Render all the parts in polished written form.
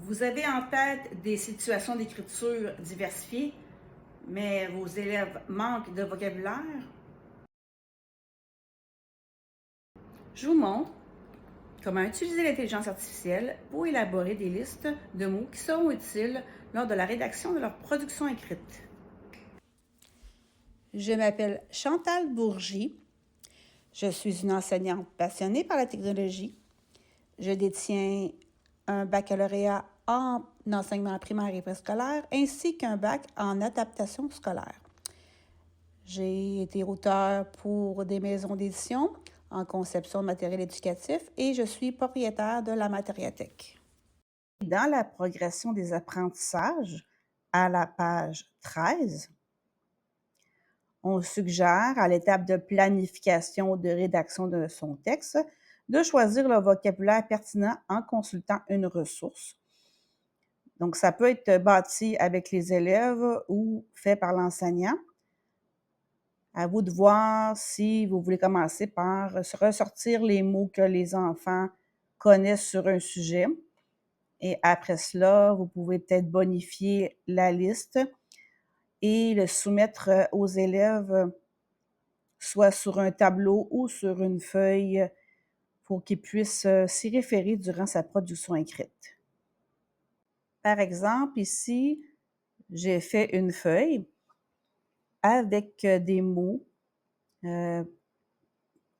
Vous avez en tête des situations d'écriture diversifiées, mais vos élèves manquent de vocabulaire? Je vous montre comment utiliser l'intelligence artificielle pour élaborer des listes de mots qui seront utiles lors de la rédaction de leur production écrite. Je m'appelle Chantal Bourgie. Je suis une enseignante passionnée par la technologie. Je détiens un baccalauréat en enseignement primaire et préscolaire ainsi qu'un bac en adaptation scolaire. J'ai été auteure pour des maisons d'édition en conception de matériel éducatif et je suis propriétaire de la Matériathèque. Dans la progression des apprentissages, à la page 13, on suggère à l'étape de planification de rédaction de son texte de choisir le vocabulaire pertinent en consultant une ressource. Donc, ça peut être bâti avec les élèves ou fait par l'enseignant. À vous de voir si vous voulez commencer par ressortir les mots que les enfants connaissent sur un sujet. Et après cela, vous pouvez peut-être bonifier la liste et le soumettre aux élèves, soit sur un tableau ou sur une feuille, pour qu'ils puissent s'y référer durant sa production écrite. Par exemple, ici, j'ai fait une feuille avec des mots en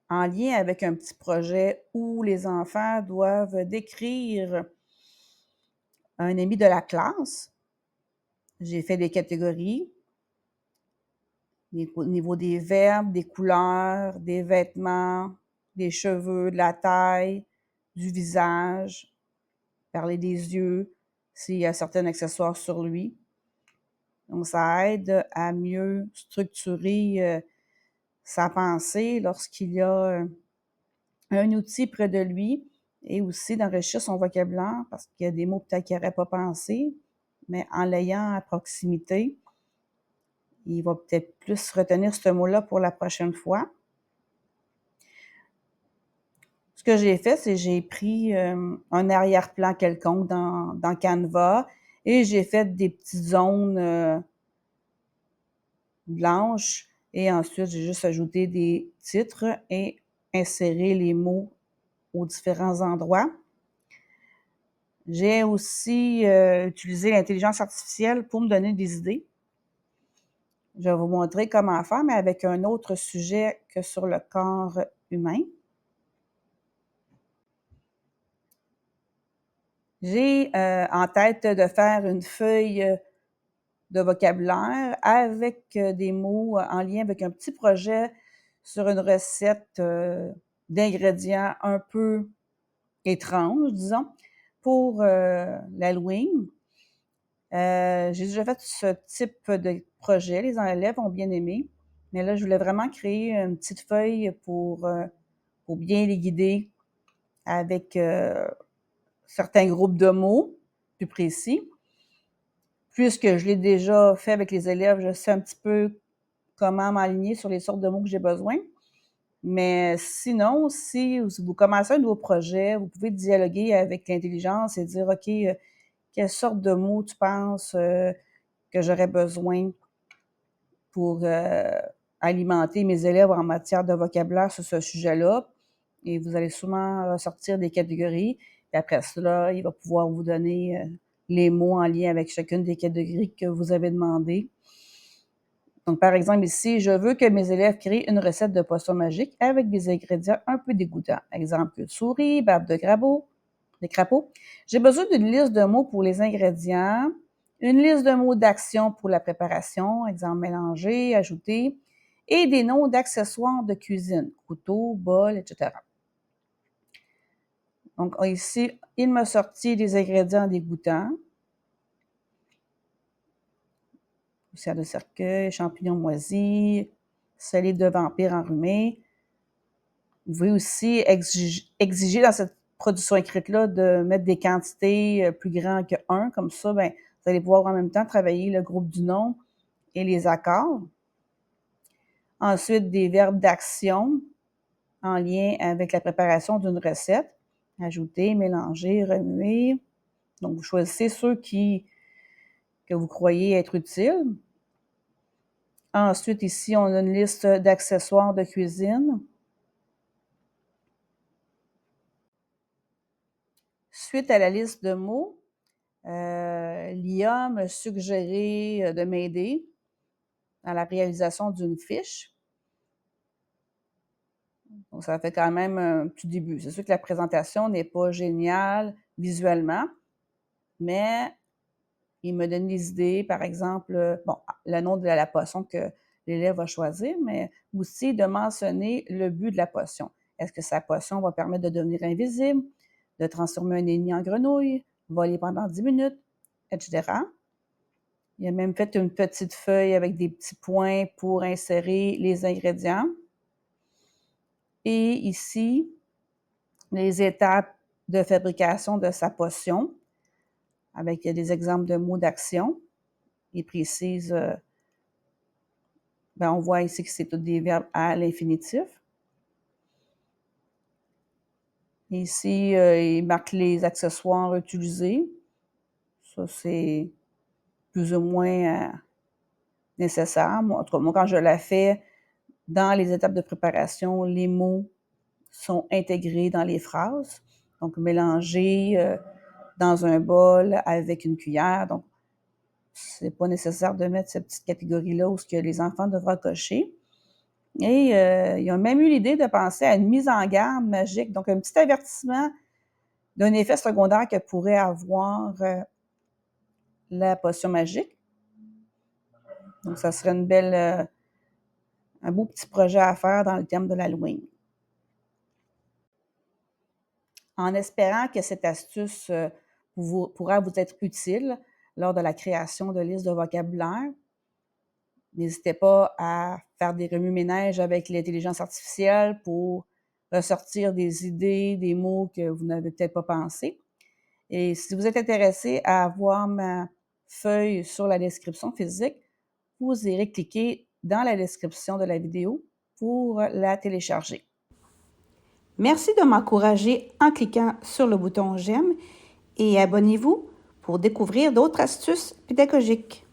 lien avec un petit projet où les enfants doivent décrire un ami de la classe. J'ai fait des catégories au niveau des verbes, des couleurs, des vêtements, des cheveux, de la taille, du visage, parler des yeux, s'il y a certains accessoires sur lui. Donc, ça aide à mieux structurer sa pensée lorsqu'il y a un outil près de lui et aussi d'enrichir son vocabulaire parce qu'il y a des mots peut-être qu'il n'aurait pas pensé, mais en l'ayant à proximité, il va peut-être plus retenir ce mot-là pour la prochaine fois. Ce que j'ai fait, c'est j'ai pris un arrière-plan quelconque dans Canva et j'ai fait des petites zones blanches et ensuite j'ai juste ajouté des titres et inséré les mots aux différents endroits. J'ai aussi utilisé l'intelligence artificielle pour me donner des idées. Je vais vous montrer comment faire, mais avec un autre sujet que sur le corps humain. J'ai en tête de faire une feuille de vocabulaire avec des mots en lien avec un petit projet sur une recette d'ingrédients un peu étrange, disons, pour l'Halloween. J'ai déjà fait ce type de projet, les élèves ont bien aimé, mais là, je voulais vraiment créer une petite feuille pour bien les guider avec certains groupes de mots plus précis. Puisque je l'ai déjà fait avec les élèves, je sais un petit peu comment m'aligner sur les sortes de mots que j'ai besoin. Mais sinon, si vous commencez un nouveau projet, vous pouvez dialoguer avec l'intelligence et dire, OK, quelle sorte de mots tu penses que j'aurais besoin pour alimenter mes élèves en matière de vocabulaire sur ce sujet-là. Et vous allez souvent sortir des catégories. Et après cela, il va pouvoir vous donner les mots en lien avec chacune des catégories que vous avez demandées. Donc, par exemple, ici, je veux que mes élèves créent une recette de poisson magique avec des ingrédients un peu dégoûtants. Exemple, queue de souris, barbe de crapaud. J'ai besoin d'une liste de mots pour les ingrédients, une liste de mots d'action pour la préparation, exemple mélanger, ajouter, et des noms d'accessoires de cuisine, couteau, bol, etc. Donc, ici, il m'a sorti des ingrédients dégoûtants. Poussière de cercueil, champignons moisis, salive de vampire enrhumé. Vous pouvez aussi exiger dans cette production écrite-là de mettre des quantités plus grandes que 1. Comme ça, ben, vous allez pouvoir en même temps travailler le groupe du nom et les accords. Ensuite, des verbes d'action en lien avec la préparation d'une recette. Ajouter, mélanger, remuer. Donc, vous choisissez ceux que vous croyez être utiles. Ensuite, ici, on a une liste d'accessoires de cuisine. Suite à la liste de mots, l'IA m'a suggéré de m'aider dans la réalisation d'une fiche. Donc, ça fait quand même un petit début. C'est sûr que la présentation n'est pas géniale visuellement, mais il me donne des idées, par exemple, bon, le nom de la potion que l'élève va choisir, mais aussi de mentionner le but de la potion. Est-ce que sa potion va permettre de devenir invisible, de transformer un ennemi en grenouille, voler pendant 10 minutes, etc. Il a même fait une petite feuille avec des petits points pour insérer les ingrédients. Et ici, les étapes de fabrication de sa potion, avec des exemples de mots d'action. Il précise, on voit ici que c'est tous des verbes à l'infinitif. Ici, il marque les accessoires utilisés. Ça, c'est plus ou moins nécessaire. Moi, en tout cas, moi, quand je l'ai fait, dans les étapes de préparation, les mots sont intégrés dans les phrases, donc mélangés dans un bol avec une cuillère. Donc, c'est pas nécessaire de mettre cette petite catégorie-là où ce que les enfants devront cocher. Et ils ont même eu l'idée de penser à une mise en garde magique, donc un petit avertissement d'un effet secondaire que pourrait avoir la potion magique. Donc, ça serait un beau petit projet à faire dans le thème de l'Halloween. En espérant que cette astuce pourra vous être utile lors de la création de listes de vocabulaire, n'hésitez pas à faire des remue-ménages avec l'intelligence artificielle pour ressortir des idées, des mots que vous n'avez peut-être pas pensé. Et si vous êtes intéressé à avoir ma feuille sur la description physique, vous irez cliquer dans la description de la vidéo pour la télécharger. Merci de m'encourager en cliquant sur le bouton j'aime et abonnez-vous pour découvrir d'autres astuces pédagogiques.